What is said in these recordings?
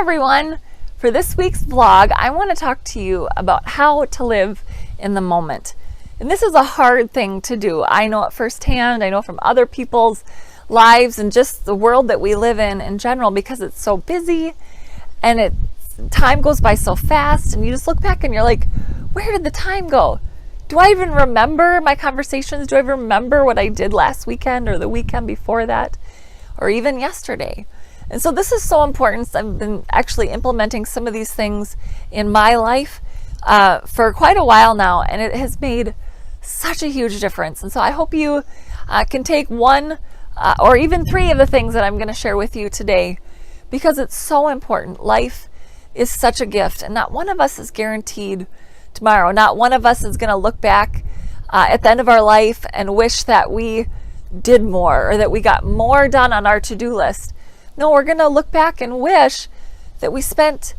everyone! For this week's vlog, I want to talk to you about how to live in the moment. And this is a hard thing to do. I know it firsthand. I know from other people's lives and just the world that we live in general, because it's so busy and time goes by so fast, and you just look back and you're like, where did the time go? Do I even remember my conversations? Do I even remember what I did last weekend or the weekend before that, or even yesterday? And so this is so important. I've been actually implementing some of these things in my life for quite a while now, and it has made such a huge difference. And so I hope you can take one or even three of the things that I'm going to share with you today, because it's so important. Life is such a gift, and not one of us is guaranteed tomorrow. Not one of us is going to look back at the end of our life and wish that we did more or that we got more done on our to-do list. No, we're going to look back and wish that we spent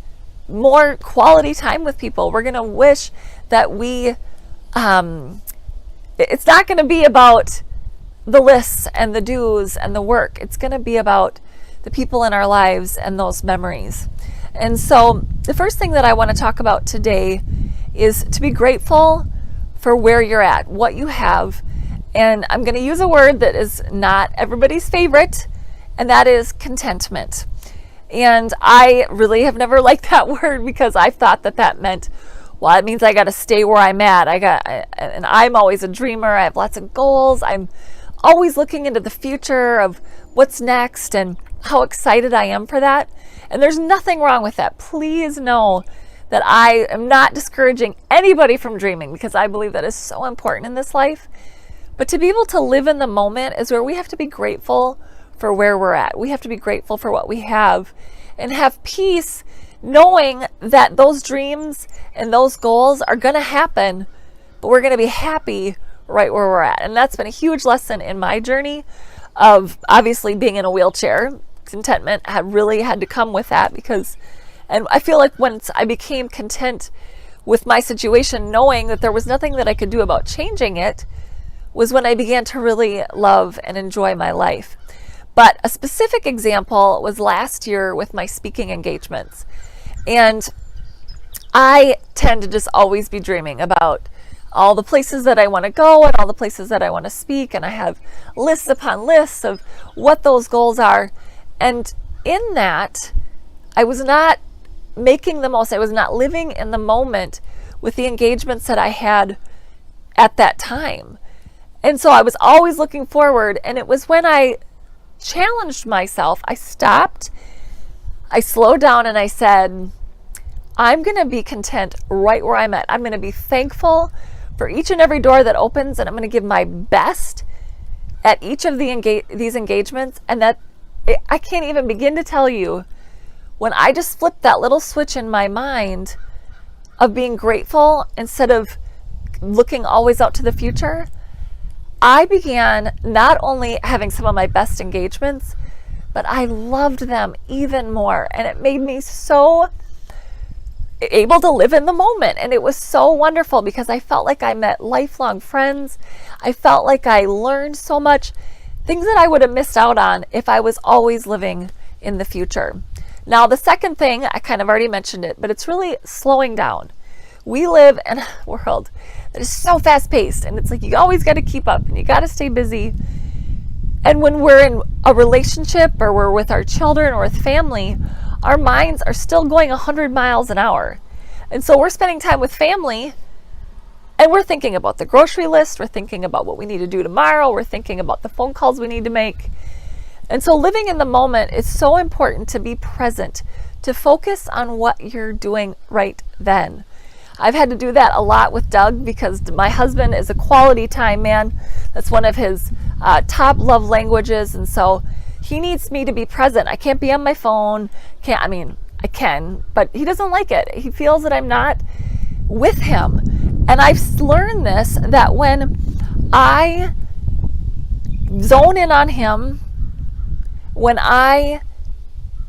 more quality time with people. We're going to wish that it's not going to be about the lists and the do's and the work. It's going to be about the people in our lives and those memories. And so the first thing that I want to talk about today is to be grateful for where you're at, what you have. And I'm going to use a word that is not everybody's favorite, and that is contentment. And I really have never liked that word, because I thought that meant, well, it means I got to stay where I'm at. And I'm always a dreamer. I have lots of goals. I'm always looking into the future of what's next and how excited I am for that. And there's nothing wrong with that. Please know that I am not discouraging anybody from dreaming, because I believe that is so important in this life. But to be able to live in the moment is where we have to be grateful for where we're at. We have to be grateful for what we have and have peace knowing that those dreams and those goals are going to happen, but we're going to be happy right where we're at. And that's been a huge lesson in my journey of obviously being in a wheelchair. Contentment really had to come with that, and I feel like once I became content with my situation, knowing that there was nothing that I could do about changing it, was when I began to really love and enjoy my life. But a specific example was last year with my speaking engagements. And I tend to just always be dreaming about all the places that I want to go and all the places that I want to speak. And I have lists upon lists of what those goals are. And in that, I was not making the most. I was not living in the moment with the engagements that I had at that time. And so I was always looking forward. And it was when I challenged myself, I stopped, I slowed down, and I said, I'm going to be content right where I'm at. I'm going to be thankful for each and every door that opens, and I'm going to give my best at each of these engagements. And that I can't even begin to tell you, when I just flipped that little switch in my mind of being grateful instead of looking always out to the future, I began not only having some of my best engagements, but I loved them even more. And it made me so able to live in the moment. And it was so wonderful, because I felt like I met lifelong friends. I felt like I learned so much, things that I would have missed out on if I was always living in the future. Now, the second thing, I kind of already mentioned it, but it's really slowing down. We live in a world that is so fast-paced, and it's like you always got to keep up and you got to stay busy. And when we're in a relationship or we're with our children or with family, our minds are still going 100 miles an hour. And so we're spending time with family, and we're thinking about the grocery list, we're thinking about what we need to do tomorrow, we're thinking about the phone calls we need to make. And so living in the moment is so important, to be present, to focus on what you're doing right then. I've had to do that a lot with Doug, because my husband is a quality time man. That's one of his top love languages. And so he needs me to be present. I can't be on my phone. I can, but he doesn't like it. He feels that I'm not with him. And I've learned this, that when I zone in on him, when I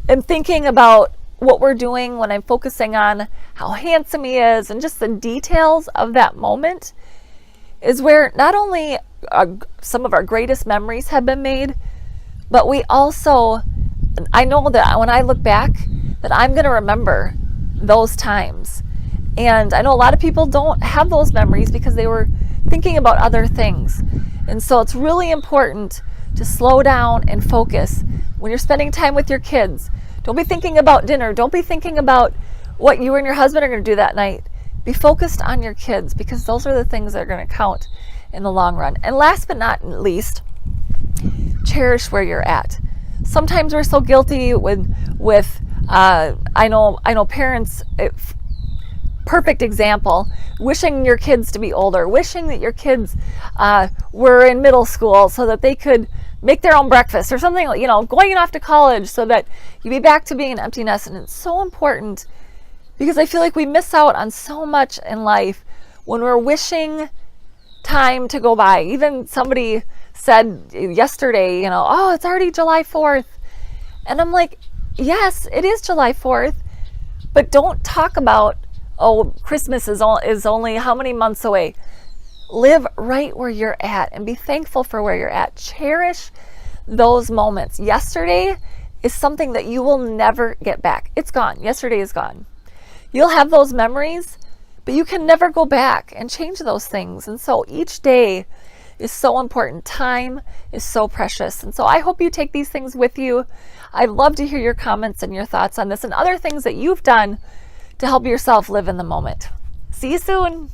am thinking about what we're doing, when I'm focusing on how handsome he is and just the details of that moment, is where not only some of our greatest memories have been made, but we also, I know that when I look back, that I'm going to remember those times. And I know a lot of people don't have those memories because they were thinking about other things. And so it's really important to slow down and focus when you're spending time with your kids. Don't be thinking about dinner. Don't be thinking about what you and your husband are going to do that night. Be focused on your kids, because those are the things that are going to count in the long run. And last but not least, cherish where you're at. Sometimes we're so guilty with I know parents, perfect example, wishing your kids to be older, wishing that your kids were in middle school so that they could make their own breakfast or something, going off to college so that you be back to being an empty nest. And it's so important, because I feel like we miss out on so much in life when we're wishing time to go by. Even somebody said yesterday, oh, it's already July 4th. And I'm like, yes, it is July 4th, but don't talk about, oh, Christmas is only how many months away. Live right where you're at and be thankful for where you're at. Cherish those moments. Yesterday is something that you will never get back. It's gone. Yesterday is gone. You'll have those memories, but you can never go back and change those things. And so each day is so important. Time is so precious. And so I hope you take these things with you. I'd love to hear your comments and your thoughts on this and other things that you've done to help yourself live in the moment. See you soon.